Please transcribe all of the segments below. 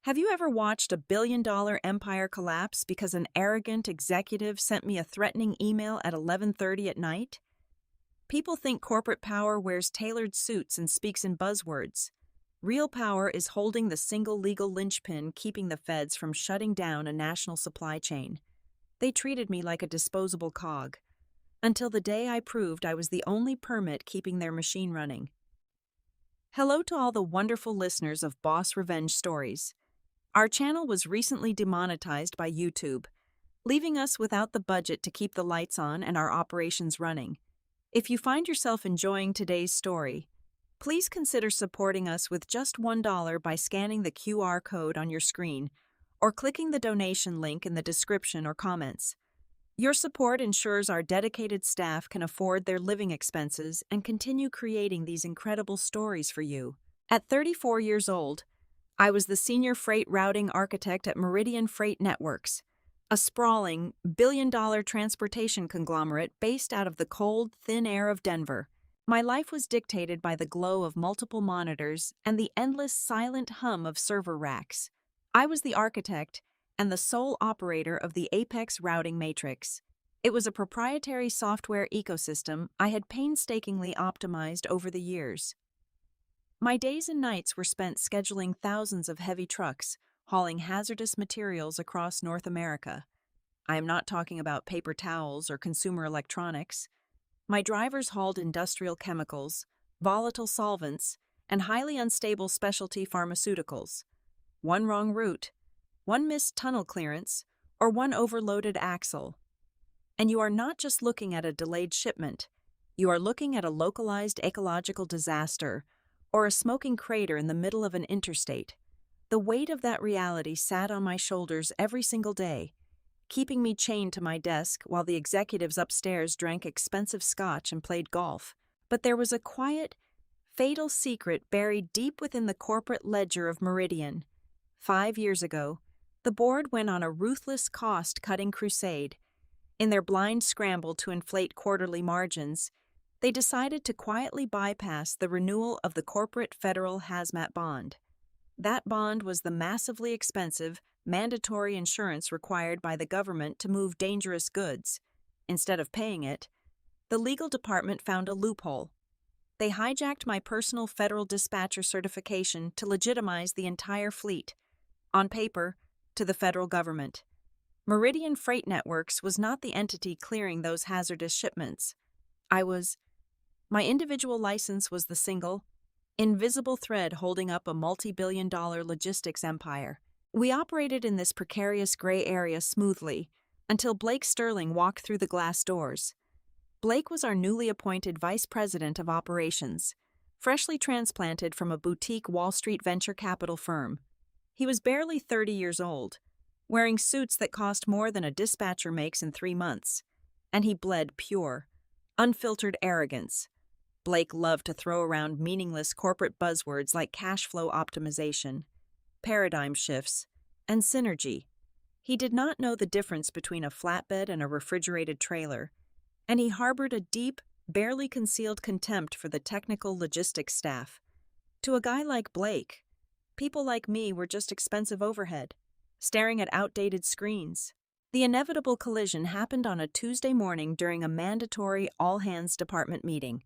Have you ever watched a billion-dollar empire collapse because an arrogant executive sent me a threatening email at 11:30 at night? People think corporate power wears tailored suits and speaks in buzzwords. Real power is holding the single legal linchpin keeping the feds from shutting down a national supply chain. They treated me like a disposable cog, until the day I proved I was the only permit keeping their machine running. Hello to all the wonderful listeners of Boss Revenge Stories. Our channel was recently demonetized by YouTube, leaving us without the budget to keep the lights on and our operations running. If you find yourself enjoying today's story, please consider supporting us with just $1 by scanning the QR code on your screen or clicking the donation link in the description or comments. Your support ensures our dedicated staff can afford their living expenses and continue creating these incredible stories for you. At 34 years old, I was the senior freight routing architect at Meridian Freight Networks, a sprawling, billion-dollar transportation conglomerate based out of the cold, thin air of Denver. My life was dictated by the glow of multiple monitors and the endless, silent hum of server racks. I was the architect and the sole operator of the Apex routing matrix. It was a proprietary software ecosystem I had painstakingly optimized over the years. My days and nights were spent scheduling thousands of heavy trucks, hauling hazardous materials across North America. I am not talking about paper towels or consumer electronics. My drivers hauled industrial chemicals, volatile solvents, and highly unstable specialty pharmaceuticals. One wrong route, one missed tunnel clearance, or one overloaded axle. And you are not just looking at a delayed shipment. You are looking at a localized ecological disaster or a smoking crater in the middle of an interstate. The weight of that reality sat on my shoulders every single day, keeping me chained to my desk while the executives upstairs drank expensive scotch and played golf. But there was a quiet, fatal secret buried deep within the corporate ledger of Meridian. 5 years ago, the board went on a ruthless cost-cutting crusade. In their blind scramble to inflate quarterly margins, they decided to quietly bypass the renewal of the corporate federal hazmat bond. That bond was the massively expensive, mandatory insurance required by the government to move dangerous goods. Instead of paying it, the legal department found a loophole. They hijacked my personal federal dispatcher certification to legitimize the entire fleet, on paper, to the federal government. Meridian Freight Networks was not the entity clearing those hazardous shipments. My individual license was the single, invisible thread holding up a multi-billion-dollar logistics empire. We operated in this precarious gray area smoothly until Blake Sterling walked through the glass doors. Blake was our newly appointed vice president of operations, freshly transplanted from a boutique Wall Street venture capital firm. He was barely 30 years old, wearing suits that cost more than a dispatcher makes in 3 months, and he bled pure, unfiltered arrogance. Blake loved to throw around meaningless corporate buzzwords like cash flow optimization, paradigm shifts, and synergy. He did not know the difference between a flatbed and a refrigerated trailer, and he harbored a deep, barely concealed contempt for the technical logistics staff. To a guy like Blake, people like me were just expensive overhead, staring at outdated screens. The inevitable collision happened on a Tuesday morning during a mandatory all-hands department meeting.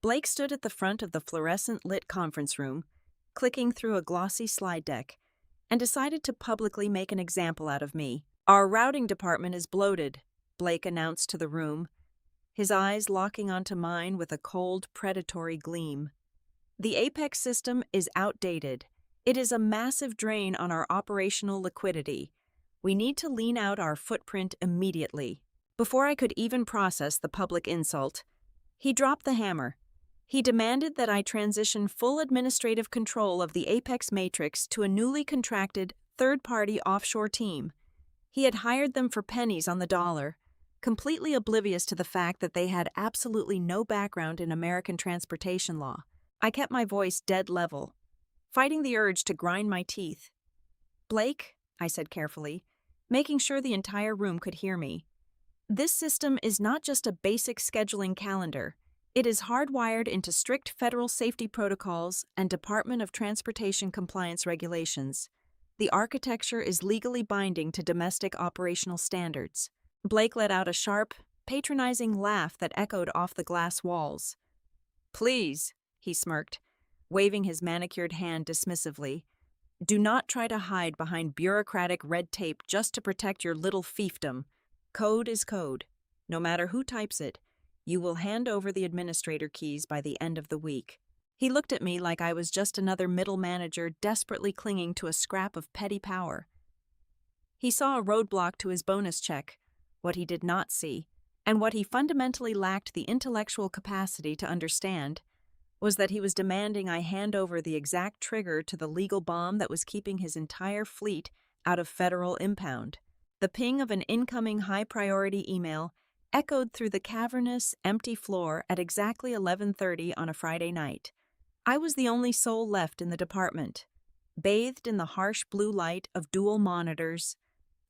Blake stood at the front of the fluorescent-lit conference room, clicking through a glossy slide deck, and decided to publicly make an example out of me. "Our routing department is bloated," Blake announced to the room, his eyes locking onto mine with a cold, predatory gleam. "The Apex system is outdated. It is a massive drain on our operational liquidity. We need to lean out our footprint immediately." Before I could even process the public insult, he dropped the hammer. He demanded that I transition full administrative control of the Apex Matrix to a newly contracted, third-party offshore team. He had hired them for pennies on the dollar, completely oblivious to the fact that they had absolutely no background in American transportation law. I kept my voice dead level, fighting the urge to grind my teeth. "Blake," I said carefully, making sure the entire room could hear me, "this system is not just a basic scheduling calendar. It is hardwired into strict federal safety protocols and Department of Transportation compliance regulations. The architecture is legally binding to domestic operational standards. Blake let out a sharp, patronizing laugh that echoed off the glass walls. Please, he smirked, waving his manicured hand dismissively. Do not try to hide behind bureaucratic red tape just to protect your little fiefdom. Code is code. No matter who types it, you will hand over the administrator keys by the end of the week. He looked at me like I was just another middle manager desperately clinging to a scrap of petty power. He saw a roadblock to his bonus check, what he did not see, and what he fundamentally lacked the intellectual capacity to understand, was that he was demanding I hand over the exact trigger to the legal bomb that was keeping his entire fleet out of federal impound. The ping of an incoming high-priority email echoed through the cavernous, empty floor at exactly 11:30 on a Friday night. I was the only soul left in the department. Bathed in the harsh blue light of dual monitors,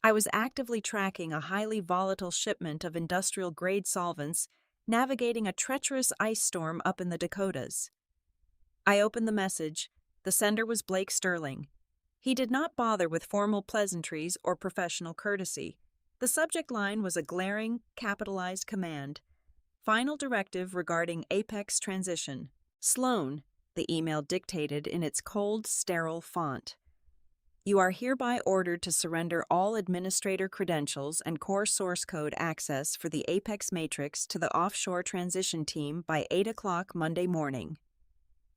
I was actively tracking a highly volatile shipment of industrial-grade solvents navigating a treacherous ice storm up in the Dakotas. I opened the message. The sender was Blake Sterling. He did not bother with formal pleasantries or professional courtesy. The subject line was a glaring, capitalized command. Final directive regarding Apex transition. Sloan, the email dictated in its cold, sterile font. You are hereby ordered to surrender all administrator credentials and core source code access for the Apex matrix to the offshore transition team by 8 o'clock Monday morning.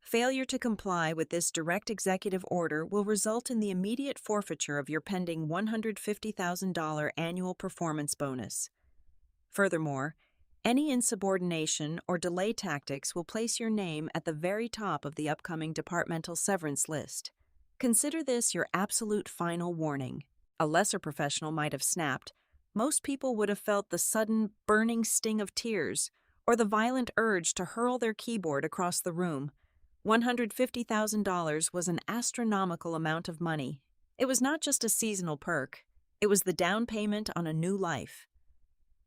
Failure to comply with this direct executive order will result in the immediate forfeiture of your pending $150,000 annual performance bonus. Furthermore, any insubordination or delay tactics will place your name at the very top of the upcoming departmental severance list. Consider this your absolute final warning. A lesser professional might have snapped. Most people would have felt the sudden, burning sting of tears or the violent urge to hurl their keyboard across the room. $150,000 was an astronomical amount of money. It was not just a seasonal perk. It was the down payment on a new life.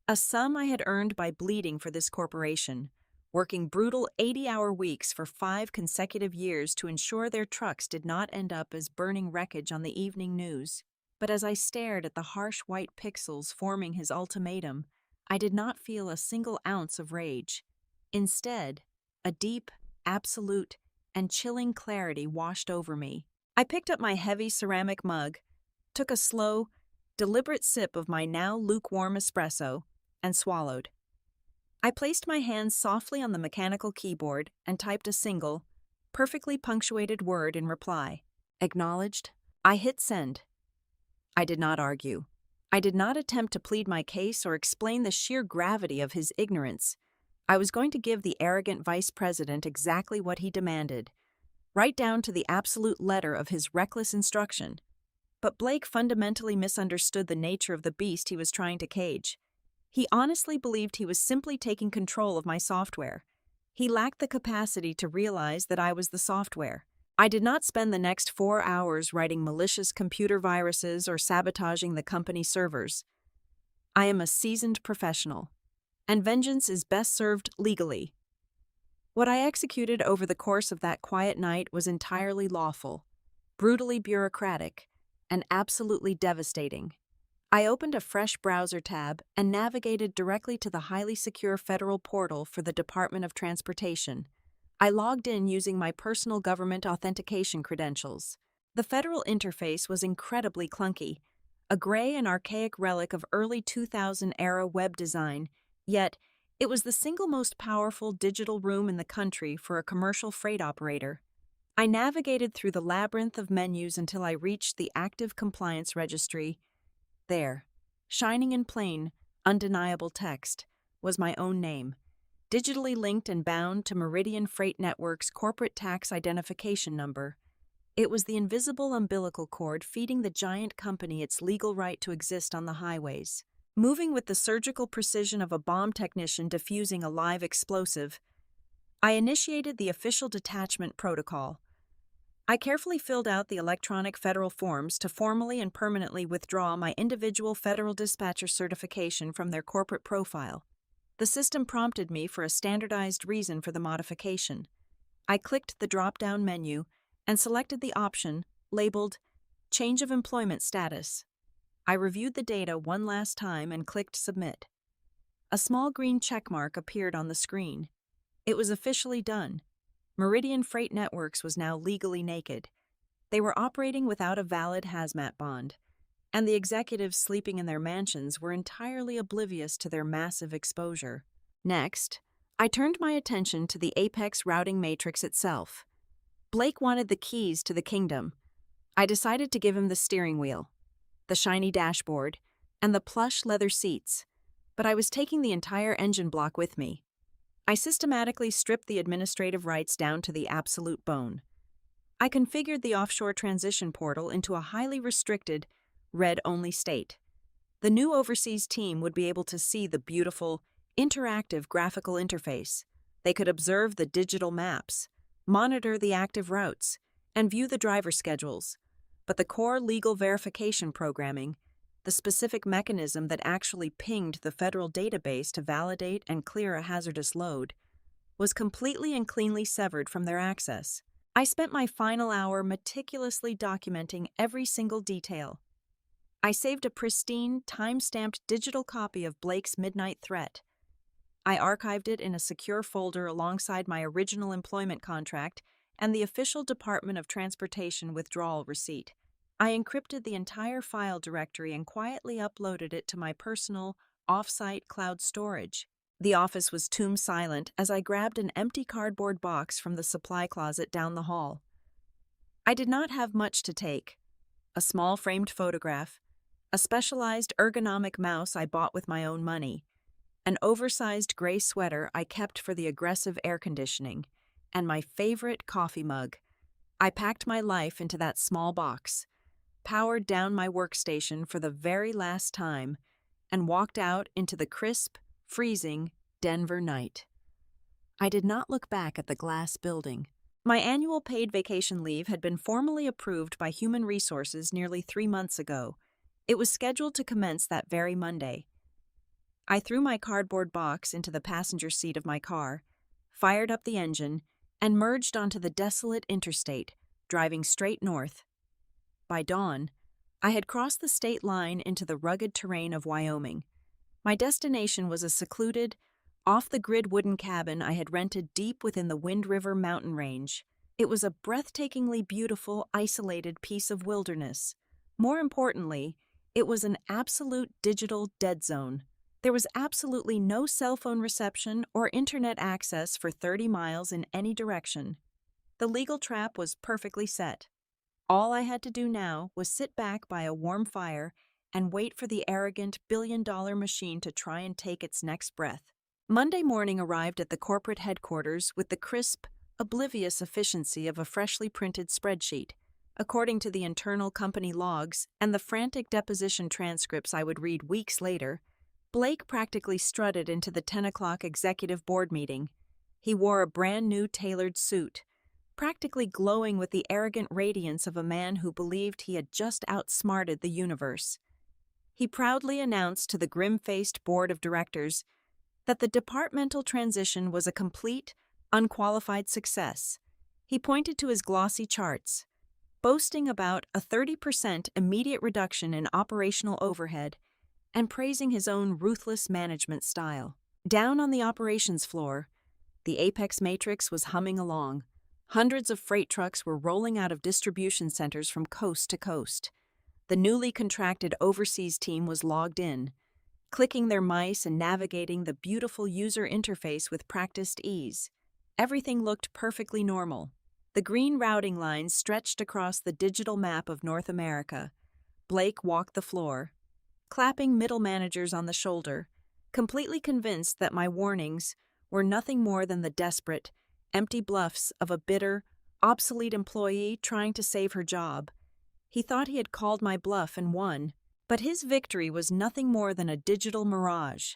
A sum I had earned by bleeding for this corporation, working brutal 80-hour weeks for 5 consecutive years to ensure their trucks did not end up as burning wreckage on the evening news. But as I stared at the harsh white pixels forming his ultimatum, I did not feel a single ounce of rage. Instead, a deep, absolute, and chilling clarity washed over me. I picked up my heavy ceramic mug, took a slow, deliberate sip of my now lukewarm espresso, and swallowed. I placed my hands softly on the mechanical keyboard and typed a single, perfectly punctuated word in reply. Acknowledged. I hit send. I did not argue. I did not attempt to plead my case or explain the sheer gravity of his ignorance. I was going to give the arrogant vice president exactly what he demanded, right down to the absolute letter of his reckless instruction. But Blake fundamentally misunderstood the nature of the beast he was trying to cage. He honestly believed he was simply taking control of my software. He lacked the capacity to realize that I was the software. I did not spend the next 4 hours writing malicious computer viruses or sabotaging the company servers. I am a seasoned professional, and vengeance is best served legally. What I executed over the course of that quiet night was entirely lawful, brutally bureaucratic, and absolutely devastating. I opened a fresh browser tab and navigated directly to the highly secure federal portal for the Department of Transportation. I logged in using my personal government authentication credentials. The federal interface was incredibly clunky, a gray and archaic relic of early 2000-era web design, yet it was the single most powerful digital room in the country for a commercial freight operator. I navigated through the labyrinth of menus until I reached the active compliance registry. There, shining in plain, undeniable text, was my own name, digitally linked and bound to Meridian Freight Network's corporate tax identification number. It was the invisible umbilical cord feeding the giant company its legal right to exist on the highways. Moving with the surgical precision of a bomb technician defusing a live explosive, I initiated the official detachment protocol. I carefully filled out the electronic federal forms to formally and permanently withdraw my individual federal dispatcher certification from their corporate profile. The system prompted me for a standardized reason for the modification. I clicked the drop-down menu and selected the option labeled Change of employment status. I reviewed the data one last time and clicked Submit. A small green checkmark appeared on the screen. It was officially done. Meridian Freight Networks was now legally naked. They were operating without a valid hazmat bond, and the executives sleeping in their mansions were entirely oblivious to their massive exposure. Next, I turned my attention to the Apex routing matrix itself. Blake wanted the keys to the kingdom. I decided to give him the steering wheel, the shiny dashboard, and the plush leather seats, but I was taking the entire engine block with me. I systematically stripped the administrative rights down to the absolute bone. I configured the offshore transition portal into a highly restricted, read-only state. The new overseas team would be able to see the beautiful, interactive graphical interface. They could observe the digital maps, monitor the active routes, and view the driver schedules. But the core legal verification programming, the specific mechanism that actually pinged the federal database to validate and clear a hazardous load, was completely and cleanly severed from their access. I spent my final hour meticulously documenting every single detail. I saved a pristine, time-stamped digital copy of Blake's midnight threat. I archived it in a secure folder alongside my original employment contract and the official Department of Transportation withdrawal receipt. I encrypted the entire file directory and quietly uploaded it to my personal, off-site cloud storage. The office was tomb silent as I grabbed an empty cardboard box from the supply closet down the hall. I did not have much to take. A small framed photograph, a specialized ergonomic mouse I bought with my own money, an oversized gray sweater I kept for the aggressive air conditioning, and my favorite coffee mug. I packed my life into that small box, powered down my workstation for the very last time, and walked out into the crisp, freezing Denver night. I did not look back at the glass building. My annual paid vacation leave had been formally approved by Human Resources nearly 3 months ago. It was scheduled to commence that very Monday. I threw my cardboard box into the passenger seat of my car, fired up the engine, and merged onto the desolate interstate, driving straight north. By dawn, I had crossed the state line into the rugged terrain of Wyoming. My destination was a secluded, off-the-grid wooden cabin I had rented deep within the Wind River mountain range. It was a breathtakingly beautiful, isolated piece of wilderness. More importantly, it was an absolute digital dead zone. There was absolutely no cell phone reception or internet access for 30 miles in any direction. The legal trap was perfectly set. All I had to do now was sit back by a warm fire and wait for the arrogant billion-dollar machine to try and take its next breath. Monday morning arrived at the corporate headquarters with the crisp, oblivious efficiency of a freshly printed spreadsheet. According to the internal company logs and the frantic deposition transcripts I would read weeks later, Blake practically strutted into the 10 o'clock executive board meeting. He wore a brand new tailored suit, practically glowing with the arrogant radiance of a man who believed he had just outsmarted the universe. He proudly announced to the grim-faced board of directors that the departmental transition was a complete, unqualified success. He pointed to his glossy charts, boasting about a 30% immediate reduction in operational overhead and praising his own ruthless management style. Down on the operations floor, the Apex matrix was humming along. Hundreds of freight trucks were rolling out of distribution centers from coast to coast. The newly contracted overseas team was logged in, clicking their mice and navigating the beautiful user interface with practiced ease. Everything looked perfectly normal. The green routing lines stretched across the digital map of North America. Blake walked the floor, clapping middle managers on the shoulder, completely convinced that my warnings were nothing more than the desperate, empty bluffs of a bitter, obsolete employee trying to save her job. He thought he had called my bluff and won, but his victory was nothing more than a digital mirage.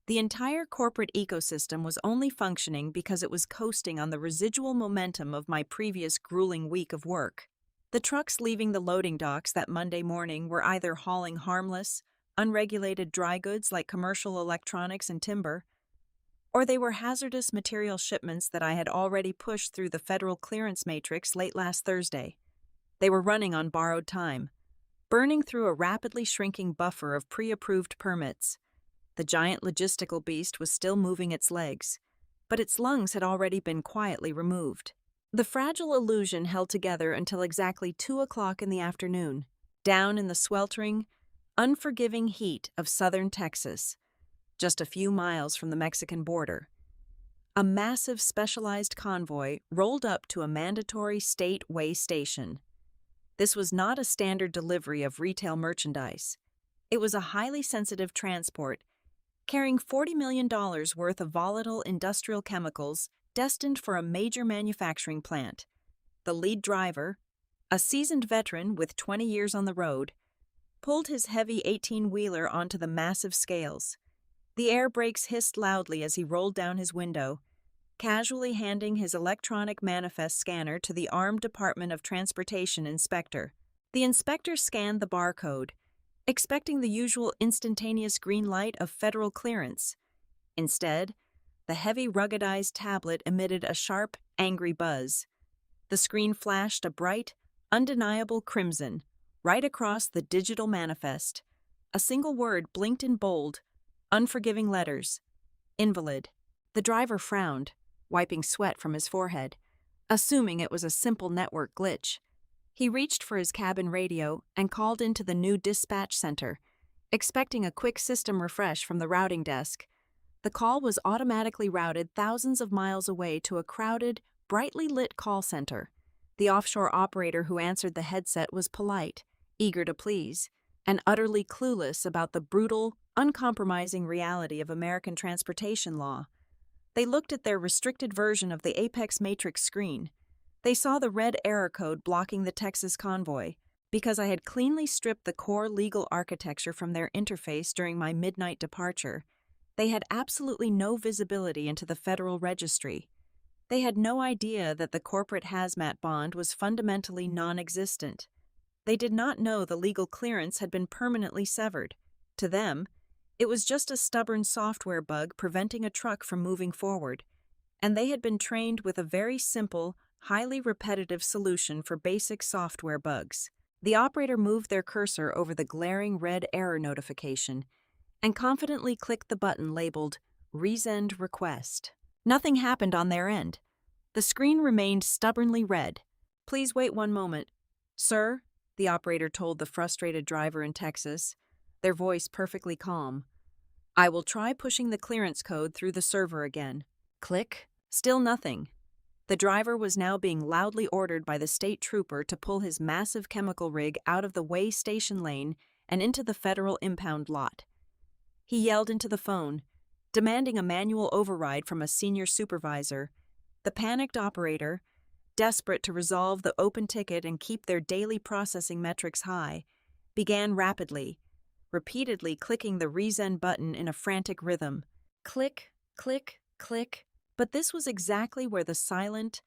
The entire corporate ecosystem was only functioning because it was coasting on the residual momentum of my previous grueling week of work. The trucks leaving the loading docks that Monday morning were either hauling harmless, unregulated dry goods like commercial electronics and timber, or they were hazardous material shipments that I had already pushed through the federal clearance matrix late last Thursday. They were running on borrowed time. burning through a rapidly shrinking buffer of pre-approved permits. The giant logistical beast was still moving its legs, but its lungs had already been quietly removed. The fragile illusion held together until exactly 2 o'clock in the afternoon, down in the sweltering, unforgiving heat of southern Texas, just a few miles from the Mexican border. A massive specialized convoy rolled up to a mandatory state way station. This was not a standard delivery of retail merchandise. It was a highly sensitive transport carrying $40 million worth of volatile industrial chemicals destined for a major manufacturing plant. The lead driver, a seasoned veteran with 20 years on the road, pulled his heavy 18-wheeler onto the massive scales. The air brakes hissed loudly as he rolled down his window, casually handing his electronic manifest scanner to the armed Department of Transportation inspector. The inspector scanned the barcode, expecting the usual instantaneous green light of federal clearance. Instead, the heavy ruggedized tablet emitted a sharp, angry buzz. The screen flashed a bright, undeniable crimson right across the digital manifest. A single word blinked in bold, unforgiving letters: invalid. The driver frowned, wiping sweat from his forehead, assuming it was a simple network glitch. He reached for his cabin radio and called into the new dispatch center, expecting a quick system refresh from the routing desk. The call was automatically routed thousands of miles away to a crowded, brightly lit call center. The offshore operator who answered the headset was polite, eager to please, and utterly clueless about the brutal, uncompromising reality of American transportation law. They looked at their restricted version of the Apex Matrix screen. They saw the red error code blocking the Texas convoy. Because I had cleanly stripped the core legal architecture from their interface during my midnight departure, they had absolutely no visibility into the federal registry. They had no idea that the corporate hazmat bond was fundamentally non-existent. They did not know the legal clearance had been permanently severed. To them, it was just a stubborn software bug preventing a truck from moving forward, and they had been trained with a very simple, highly repetitive solution for basic software bugs. The operator moved their cursor over the glaring red error notification and confidently clicked the button labeled Resend Request. Nothing happened on their end. The screen remained stubbornly red. "Please wait one moment, sir," the operator told the frustrated driver in Texas, their voice perfectly calm. "I will try pushing the clearance code through the server again." Click. Still nothing. The driver was now being loudly ordered by the state trooper to pull his massive chemical rig out of the way station lane and into the federal impound lot. He yelled into the phone, demanding a manual override from a senior supervisor. The panicked operator, desperate to resolve the open ticket and keep their daily processing metrics high, began rapidly, repeatedly clicking the resend button in a frantic rhythm. Click, click, click. But this was exactly where the silent,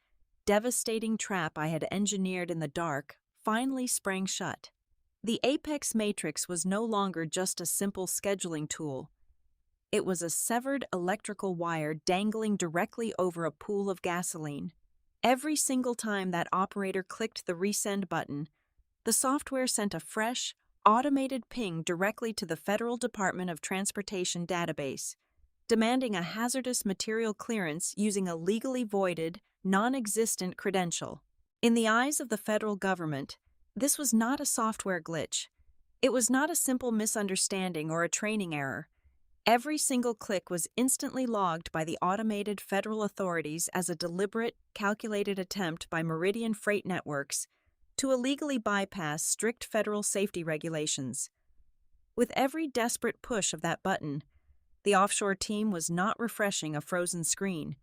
devastating trap I had engineered in the dark finally sprang shut. The Apex Matrix was no longer just a simple scheduling tool. It was a severed electrical wire dangling directly over a pool of gasoline. Every single time that operator clicked the resend button, the software sent a fresh, automated ping directly to the Federal Department of Transportation database, demanding a hazardous material clearance using a legally voided, non-existent credential. In the eyes of the federal government, this was not a software glitch. It was not a simple misunderstanding or a training error. Every single click was instantly logged by the automated federal authorities as a deliberate, calculated attempt by Meridian Freight Networks to illegally bypass strict federal safety regulations. With every desperate push of that button, the offshore team was not refreshing a frozen screen.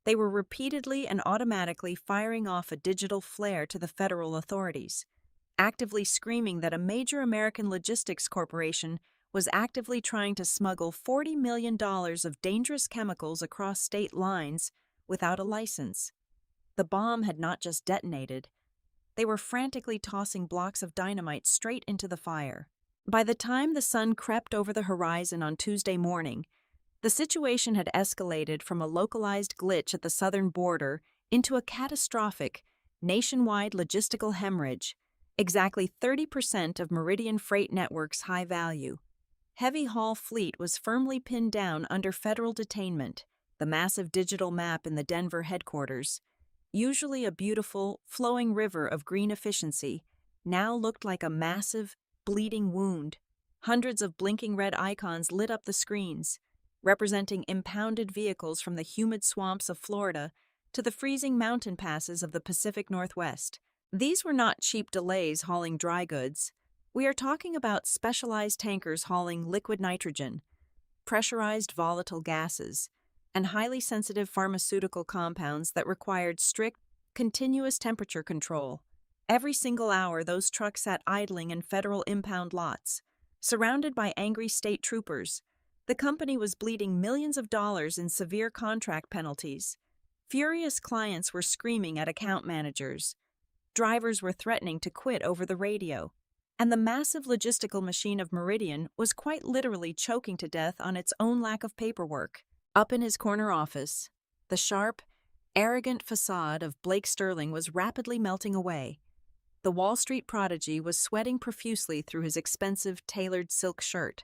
They were repeatedly and automatically firing off a digital flare to the federal authorities, actively screaming that a major American logistics corporation was actively trying to smuggle $40 million of dangerous chemicals across state lines without a license. The bomb had not just detonated. They were frantically tossing blocks of dynamite straight into the fire. By the time the sun crept over the horizon on Tuesday morning, the situation had escalated from a localized glitch at the southern border into a catastrophic, nationwide logistical hemorrhage. exactly 30% of Meridian Freight Network's high value. Heavy haul fleet was firmly pinned down under federal detainment, the massive digital map in the Denver headquarters, usually a beautiful, flowing river of green efficiency, now looked like a massive, bleeding wound. Hundreds of blinking red icons lit up the screens, representing impounded vehicles from the humid swamps of Florida to the freezing mountain passes of the Pacific Northwest. These were not cheap delays hauling dry goods. We are talking about specialized tankers hauling liquid nitrogen, pressurized volatile gases, and highly sensitive pharmaceutical compounds that required strict, continuous temperature control. Every single hour, those trucks sat idling in federal impound lots, surrounded by angry state troopers. The company was bleeding millions of dollars in severe contract penalties. Furious clients were screaming at account managers. Drivers were threatening to quit over the radio. And the massive logistical machine of Meridian was quite literally choking to death on its own lack of paperwork. Up in his corner office, the sharp, arrogant facade of Blake Sterling was rapidly melting away. The Wall Street prodigy was sweating profusely through his expensive, tailored silk shirt.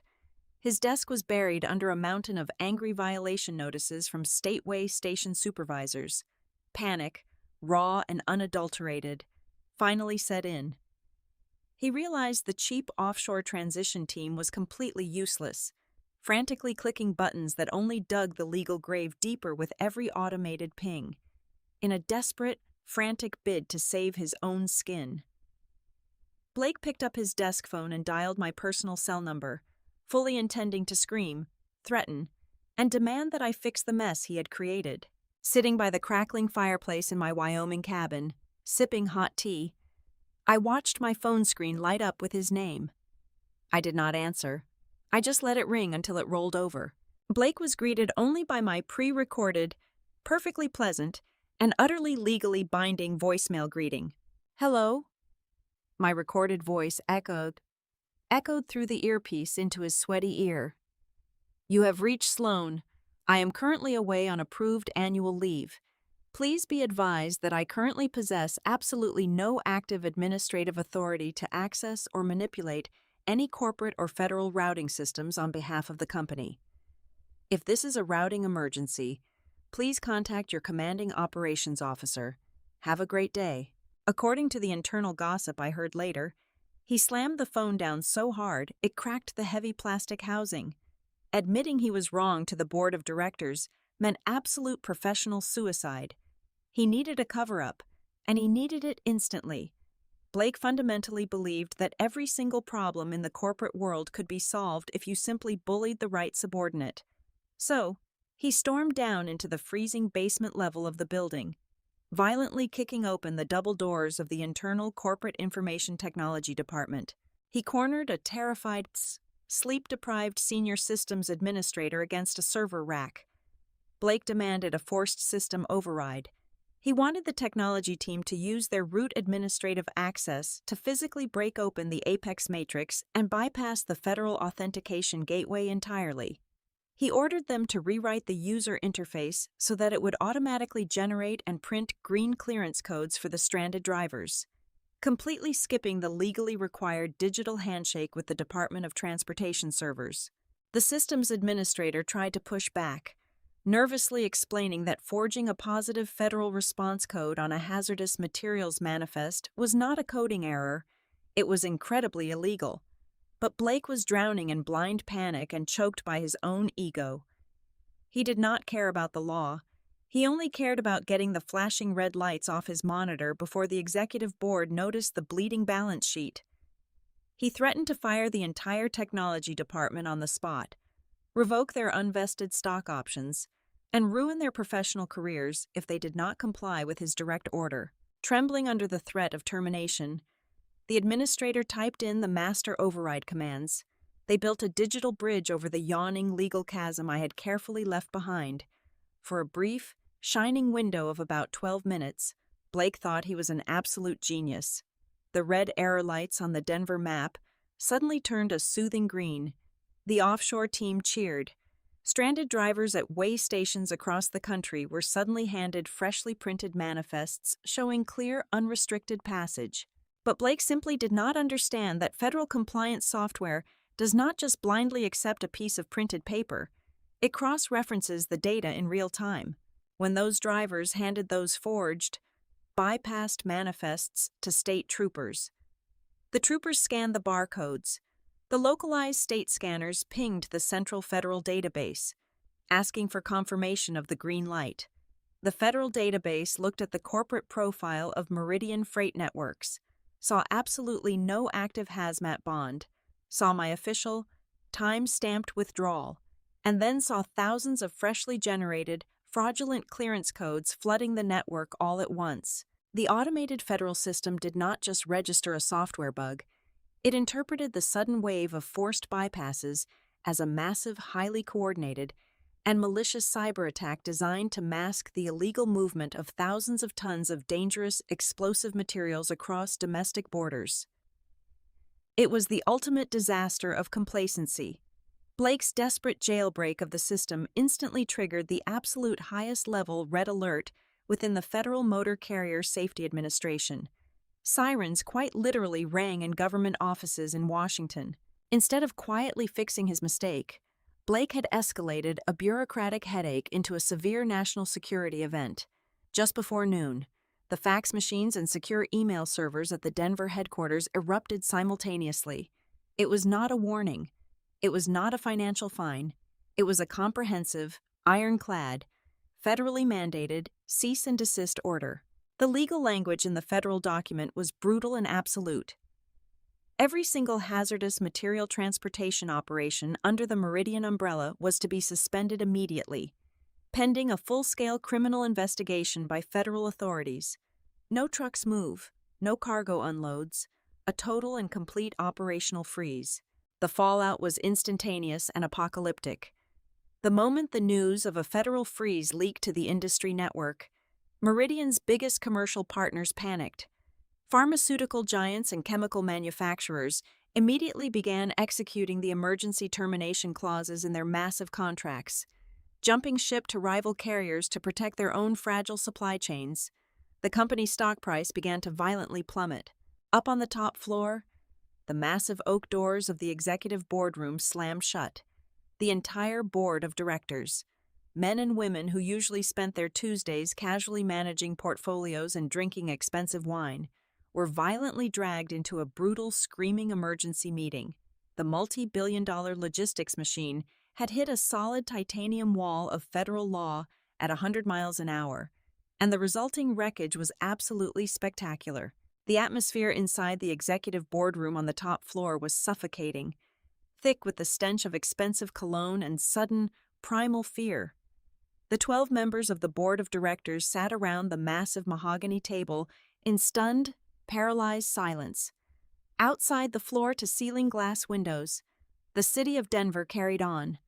His desk was buried under a mountain of angry violation notices from stateway station supervisors. Panic, raw and unadulterated, finally set in. He realized the cheap offshore transition team was completely useless, frantically clicking buttons that only dug the legal grave deeper with every automated ping, in a desperate, frantic bid to save his own skin. Blake picked up his desk phone and dialed my personal cell number, fully intending to scream, threaten, and demand that I fix the mess he had created. Sitting by the crackling fireplace in my Wyoming cabin, sipping hot tea, I watched my phone screen light up with his name. I did not answer. I just let it ring until it rolled over. Blake was greeted only by my pre-recorded, perfectly pleasant, and utterly legally binding voicemail greeting. "Hello?" My recorded voice echoed through the earpiece into his sweaty ear. "You have reached Sloan. I am currently away on approved annual leave. Please be advised that I currently possess absolutely no active administrative authority to access or manipulate any corporate or federal routing systems on behalf of the company. If this is a routing emergency, please contact your commanding operations officer. Have a great day." According to the internal gossip I heard later, he slammed the phone down so hard it cracked the heavy plastic housing. Admitting he was wrong to the board of directors meant absolute professional suicide. He needed a cover-up, and he needed it instantly. Blake fundamentally believed that every single problem in the corporate world could be solved if you simply bullied the right subordinate. So, he stormed down into the freezing basement level of the building, violently kicking open the double doors of the internal corporate information technology department. He cornered a terrified, sleep-deprived senior systems administrator against a server rack. Blake demanded a forced system override. He wanted the technology team to use their root administrative access to physically break open the Apex matrix and bypass the federal authentication gateway entirely. He ordered them to rewrite the user interface so that it would automatically generate and print green clearance codes for the stranded drivers, completely skipping the legally required digital handshake with the Department of Transportation servers. The systems administrator tried to push back, nervously explaining that forging a positive federal response code on a hazardous materials manifest was not a coding error. It was incredibly illegal. But Blake was drowning in blind panic and choked by his own ego. He did not care about the law. He only cared about getting the flashing red lights off his monitor before the executive board noticed the bleeding balance sheet. He threatened to fire the entire technology department on the spot, revoke their unvested stock options, and ruin their professional careers if they did not comply with his direct order. Trembling under the threat of termination, the administrator typed in the master override commands. They built a digital bridge over the yawning legal chasm I had carefully left behind. For a brief, shining window of about 12 minutes, Blake thought he was an absolute genius. The red error lights on the Denver map suddenly turned a soothing green. The offshore team cheered. Stranded drivers at way stations across the country were suddenly handed freshly printed manifests showing clear, unrestricted passage. But Blake simply did not understand that federal compliance software does not just blindly accept a piece of printed paper, it cross-references the data in real time. When those drivers handed those forged, bypassed manifests to state troopers, the troopers scanned the barcodes. The localized state scanners pinged the central federal database, asking for confirmation of the green light. The federal database looked at the corporate profile of Meridian Freight Networks, saw absolutely no active hazmat bond, saw my official, time-stamped withdrawal, and then saw thousands of freshly generated, fraudulent clearance codes flooding the network all at once. The automated federal system did not just register a software bug, it interpreted the sudden wave of forced bypasses as a massive, highly coordinated, and malicious cyber attack designed to mask the illegal movement of thousands of tons of dangerous, explosive materials across domestic borders. It was the ultimate disaster of complacency. Blake's desperate jailbreak of the system instantly triggered the absolute highest level red alert within the Federal Motor Carrier Safety Administration. Sirens quite literally rang in government offices in Washington. Instead of quietly fixing his mistake, Blake had escalated a bureaucratic headache into a severe national security event. Just before noon, the fax machines and secure email servers at the Denver headquarters erupted simultaneously. It was not a warning. It was not a financial fine. It was a comprehensive, ironclad, federally mandated cease and desist order. The legal language in the federal document was brutal and absolute. Every single hazardous material transportation operation under the Meridian umbrella was to be suspended immediately, pending a full-scale criminal investigation by federal authorities. No trucks move, no cargo unloads, a total and complete operational freeze. The fallout was instantaneous and apocalyptic. The moment the news of a federal freeze leaked to the industry network, Meridian's biggest commercial partners panicked. Pharmaceutical giants and chemical manufacturers immediately began executing the emergency termination clauses in their massive contracts, jumping ship to rival carriers to protect their own fragile supply chains. The company's stock price began to violently plummet. Up on the top floor, the massive oak doors of the executive boardroom slammed shut. The entire board of directors, men and women who usually spent their Tuesdays casually managing portfolios and drinking expensive wine, were violently dragged into a brutal, screaming emergency meeting. The multi-billion-dollar logistics machine had hit a solid titanium wall of federal law at 100 miles an hour, and the resulting wreckage was absolutely spectacular. The atmosphere inside the executive boardroom on the top floor was suffocating, thick with the stench of expensive cologne and sudden, primal fear. The 12 members of the board of directors sat around the massive mahogany table in stunned, paralyzed silence. Outside the floor-to-ceiling glass windows, the city of Denver carried on,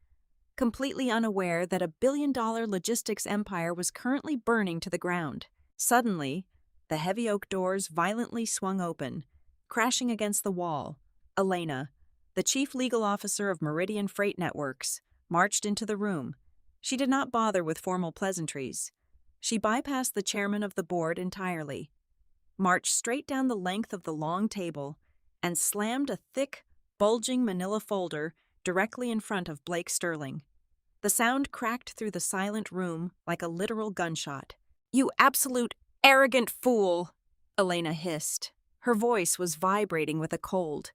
completely unaware that a billion-dollar logistics empire was currently burning to the ground. Suddenly, the heavy oak doors violently swung open, crashing against the wall. Elena, the chief legal officer of Meridian Freight Networks, marched into the room. She did not bother with formal pleasantries. She bypassed the chairman of the board entirely, marched straight down the length of the long table, and slammed a thick, bulging manila folder directly in front of Blake Sterling. The sound cracked through the silent room like a literal gunshot. "You absolute, arrogant fool!" Elena hissed. Her voice was vibrating with a cold,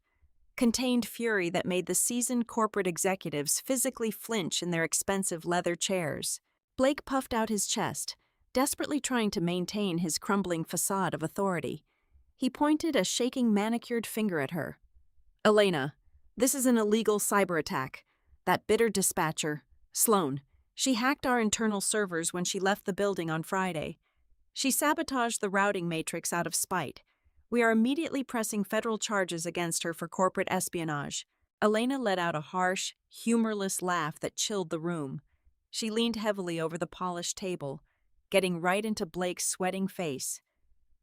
contained fury that made the seasoned corporate executives physically flinch in their expensive leather chairs. Blake puffed out his chest, desperately trying to maintain his crumbling facade of authority. He pointed a shaking manicured finger at her. "Elena, this is an illegal cyber attack. That bitter dispatcher, Sloan, she hacked our internal servers when she left the building on Friday. She sabotaged the routing matrix out of spite. We are immediately pressing federal charges against her for corporate espionage." Elena let out a harsh, humorless laugh that chilled the room. She leaned heavily over the polished table, getting right into Blake's sweating face.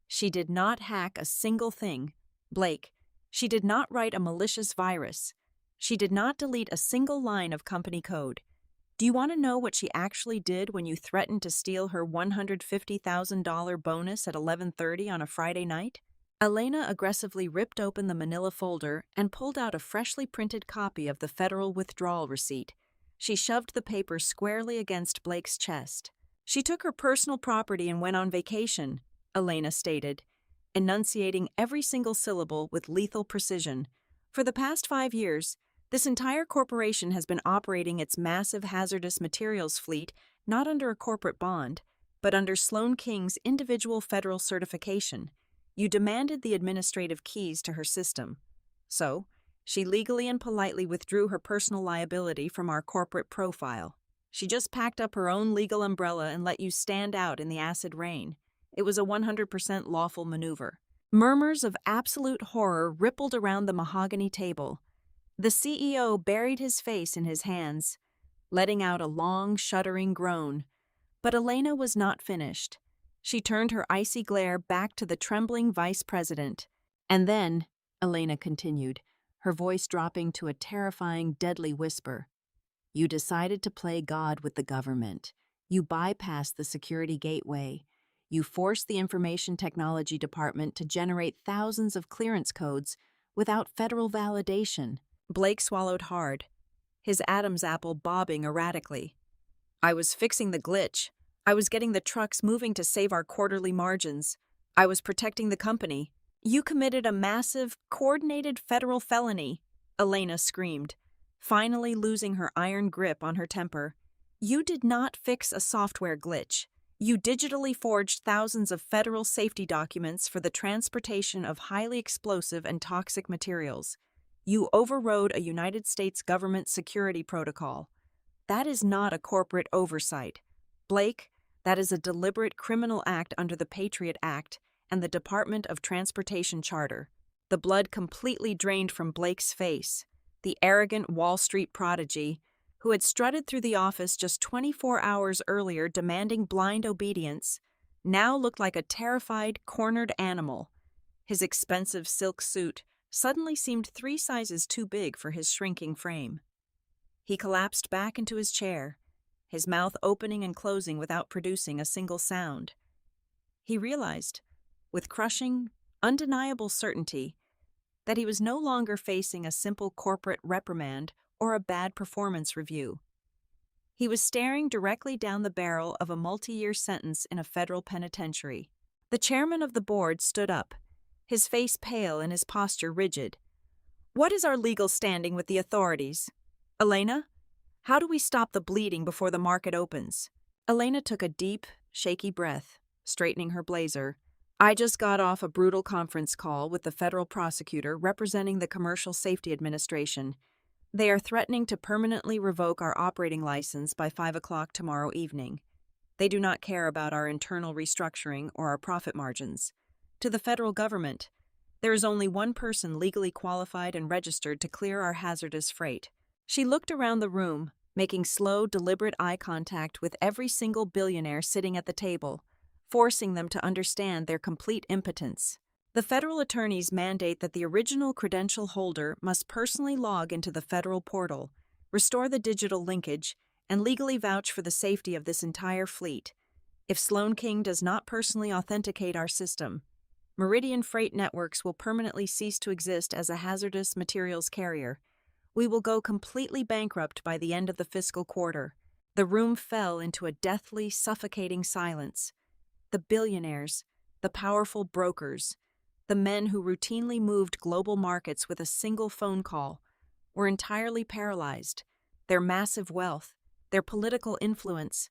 She did not hack a single thing. Blake, she did not write a malicious virus. She did not delete a single line of company code. Do you want to know what she actually did when you threatened to steal her $150,000 bonus at 11:30 on a Friday night? Elena aggressively ripped open the manila folder and pulled out a freshly printed copy of the federal withdrawal receipt. She shoved the paper squarely against Blake's chest. She took her personal property and went on vacation, Elena stated, enunciating every single syllable with lethal precision. For the past 5 years, this entire corporation has been operating its massive hazardous materials fleet not under a corporate bond, but under Sloan King's individual federal certification. You demanded the administrative keys to her system. So, she legally and politely withdrew her personal liability from our corporate profile. She just packed up her own legal umbrella and let you stand out in the acid rain. It was a 100% lawful maneuver. Murmurs of absolute horror rippled around the mahogany table. The CEO buried his face in his hands, letting out a long, shuddering groan. But Elena was not finished. She turned her icy glare back to the trembling vice president. And then, Elena continued, her voice dropping to a terrifying, deadly whisper, you decided to play God with the government. You bypassed the security gateway. You forced the information technology department to generate thousands of clearance codes without federal validation. Blake swallowed hard, his Adam's apple bobbing erratically. I was fixing the glitch. I was getting the trucks moving to save our quarterly margins. I was protecting the company. You committed a massive, coordinated federal felony, Elena screamed, finally losing her iron grip on her temper. You did not fix a software glitch. You digitally forged thousands of federal safety documents for the transportation of highly explosive and toxic materials. You overrode a United States government security protocol. That is not a corporate oversight. Blake, that is a deliberate criminal act under the Patriot Act and the Department of Transportation Charter. The blood completely drained from Blake's face. The arrogant Wall Street prodigy, who had strutted through the office just 24 hours earlier demanding blind obedience, now looked like a terrified, cornered animal. His expensive silk suit suddenly seemed 3 sizes too big for his shrinking frame. He collapsed back into his chair, his mouth opening and closing without producing a single sound. He realized, with crushing, undeniable certainty, that he was no longer facing a simple corporate reprimand or a bad performance review. He was staring directly down the barrel of a multi-year sentence in a federal penitentiary. The chairman of the board stood up, his face pale and his posture rigid. What is our legal standing with the authorities? Elena? How do we stop the bleeding before the market opens? Elena took a deep, shaky breath, straightening her blazer. I just got off a brutal conference call with the federal prosecutor representing the Commercial Safety Administration. They are threatening to permanently revoke our operating license by 5 o'clock tomorrow evening. They do not care about our internal restructuring or our profit margins. To the federal government, there is only one person legally qualified and registered to clear our hazardous freight. She looked around the room, making slow, deliberate eye contact with every single billionaire sitting at the table, forcing them to understand their complete impotence. The federal attorneys mandate that the original credential holder must personally log into the federal portal, restore the digital linkage, and legally vouch for the safety of this entire fleet. If Sloan King does not personally authenticate our system, Meridian Freight Networks will permanently cease to exist as a hazardous materials carrier. We will go completely bankrupt by the end of the fiscal quarter. The room fell into a deathly, suffocating silence. The billionaires, the powerful brokers, the men who routinely moved global markets with a single phone call, were entirely paralyzed. Their massive wealth, their political influence,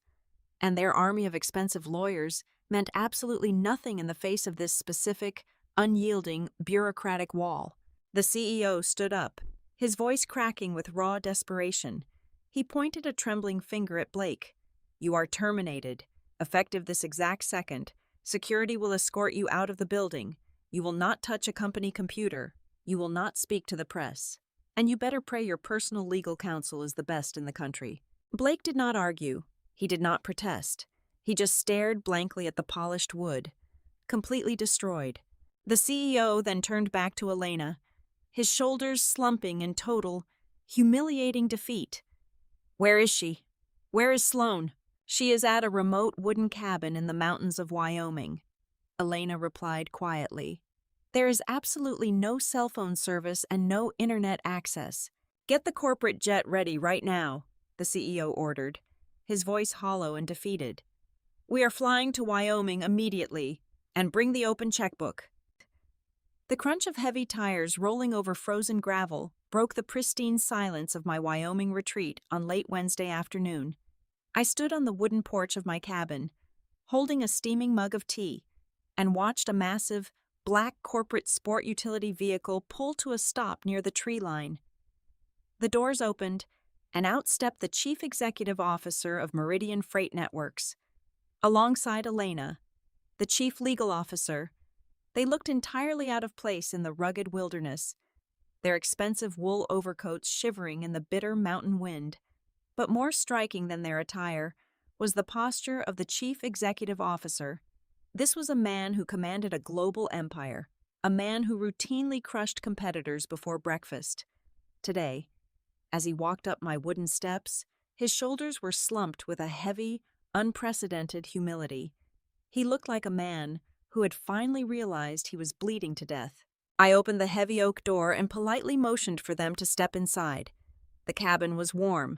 and their army of expensive lawyers meant absolutely nothing in the face of this specific, unyielding, bureaucratic wall. The CEO stood up, his voice cracking with raw desperation. He pointed a trembling finger at Blake. You are terminated. Effective this exact second, security will escort you out of the building. You will not touch a company computer. You will not speak to the press. And you better pray your personal legal counsel is the best in the country. Blake did not argue. He did not protest. He just stared blankly at the polished wood, completely destroyed. The CEO then turned back to Elena, his shoulders slumping in total, humiliating defeat. Where is she? Where is Sloan? She is at a remote wooden cabin in the mountains of Wyoming, Elena replied quietly. There is absolutely no cell phone service and no internet access. Get the corporate jet ready right now, the CEO ordered, his voice hollow and defeated. We are flying to Wyoming immediately, and bring the open checkbook. The crunch of heavy tires rolling over frozen gravel broke the pristine silence of my Wyoming retreat on late Wednesday afternoon. I stood on the wooden porch of my cabin, holding a steaming mug of tea, and watched a massive, black corporate sport utility vehicle pull to a stop near the tree line. The doors opened, and out stepped the chief executive officer of Meridian Freight Networks. Alongside Elena, the chief legal officer, they looked entirely out of place in the rugged wilderness, their expensive wool overcoats shivering in the bitter mountain wind. But more striking than their attire was the posture of the chief executive officer. This was a man who commanded a global empire, a man who routinely crushed competitors before breakfast. Today, as he walked up my wooden steps, his shoulders were slumped with a heavy, unprecedented humility. He looked like a man who had finally realized he was bleeding to death. I opened the heavy oak door and politely motioned for them to step inside. The cabin was warm,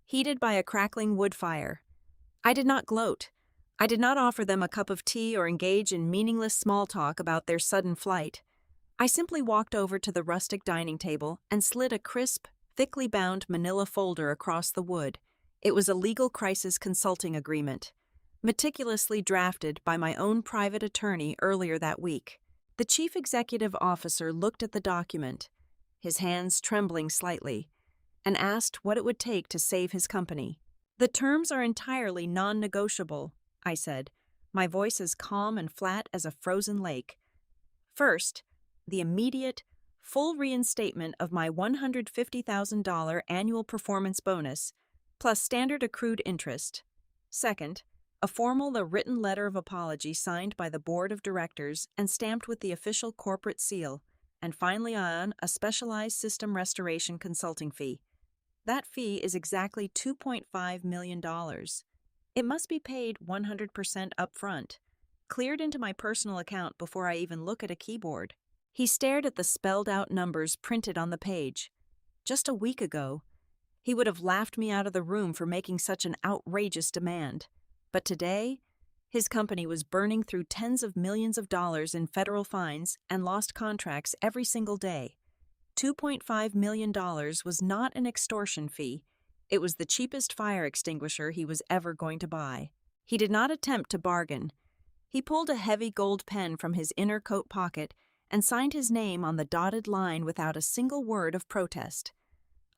heated by a crackling wood fire. I did not gloat. I did not offer them a cup of tea or engage in meaningless small talk about their sudden flight. I simply walked over to the rustic dining table and slid a crisp, thickly bound manila folder across the wood. It was a legal crisis consulting agreement, meticulously drafted by my own private attorney earlier that week. The chief executive officer looked at the document, his hands trembling slightly, and asked what it would take to save his company. The terms are entirely non-negotiable, I said, my voice as calm and flat as a frozen lake. First, the immediate, full reinstatement of my $150,000 annual performance bonus, plus standard accrued interest. Second, a formal written letter of apology signed by the board of directors and stamped with the official corporate seal, and finally a specialized system restoration consulting fee. That fee is exactly $2.5 million. It must be paid 100% upfront, cleared into my personal account before I even look at a keyboard. He stared at the spelled-out numbers printed on the page. Just a week ago, he would have laughed me out of the room for making such an outrageous demand. But today, his company was burning through tens of millions of dollars in federal fines and lost contracts every single day. $2.5 million was not an extortion fee. It was the cheapest fire extinguisher he was ever going to buy. He did not attempt to bargain. He pulled a heavy gold pen from his inner coat pocket and signed his name on the dotted line without a single word of protest.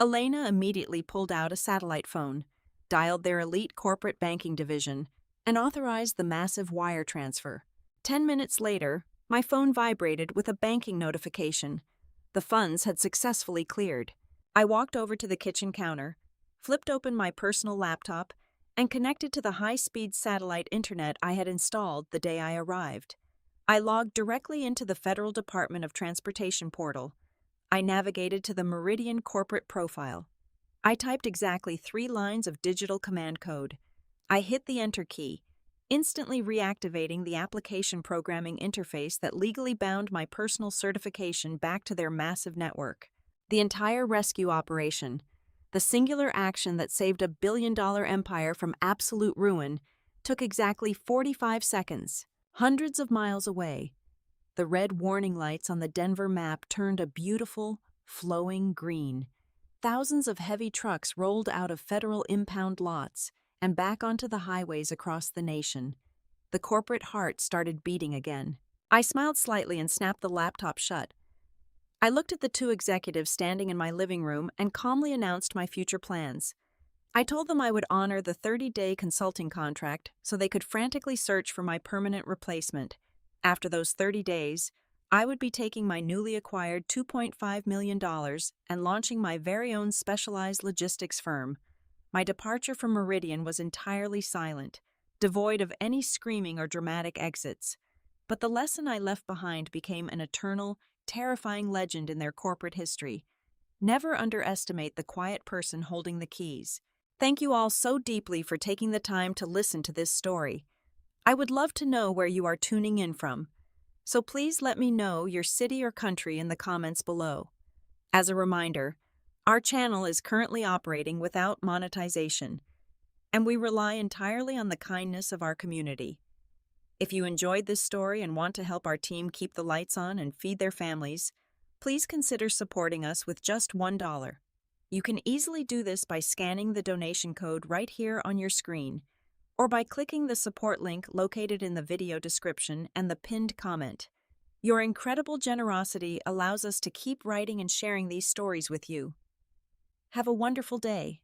Elena immediately pulled out a satellite phone, dialed their elite corporate banking division, and authorized the massive wire transfer. 10 minutes later, my phone vibrated with a banking notification. The funds had successfully cleared. I walked over to the kitchen counter, flipped open my personal laptop, and connected to the high-speed satellite internet I had installed the day I arrived. I logged directly into the Federal Department of Transportation portal. I navigated to the Meridian corporate profile. I typed exactly 3 lines of digital command code. I hit the Enter key, instantly reactivating the application programming interface that legally bound my personal certification back to their massive network. The entire rescue operation, the singular action that saved a billion-dollar empire from absolute ruin, took exactly 45 seconds. Hundreds of miles away, the red warning lights on the Denver map turned a beautiful, flowing green. Thousands of heavy trucks rolled out of federal impound lots and back onto the highways across the nation. The corporate heart started beating again. I smiled slightly and snapped the laptop shut. I looked at the 2 executives standing in my living room and calmly announced my future plans. I told them I would honor the 30-day consulting contract so they could frantically search for my permanent replacement. After those 30 days, I would be taking my newly acquired $2.5 million and launching my very own specialized logistics firm. My departure from Meridian was entirely silent, devoid of any screaming or dramatic exits. But the lesson I left behind became an eternal, terrifying legend in their corporate history. Never underestimate the quiet person holding the keys. Thank you all so deeply for taking the time to listen to this story. I would love to know where you are tuning in from. So please let me know your city or country in the comments below. As a reminder, our channel is currently operating without monetization, and we rely entirely on the kindness of our community. If you enjoyed this story and want to help our team keep the lights on and feed their families, please consider supporting us with just $1. You can easily do this by scanning the donation code right here on your screen, or by clicking the support link located in the video description and the pinned comment. Your incredible generosity allows us to keep writing and sharing these stories with you. Have a wonderful day.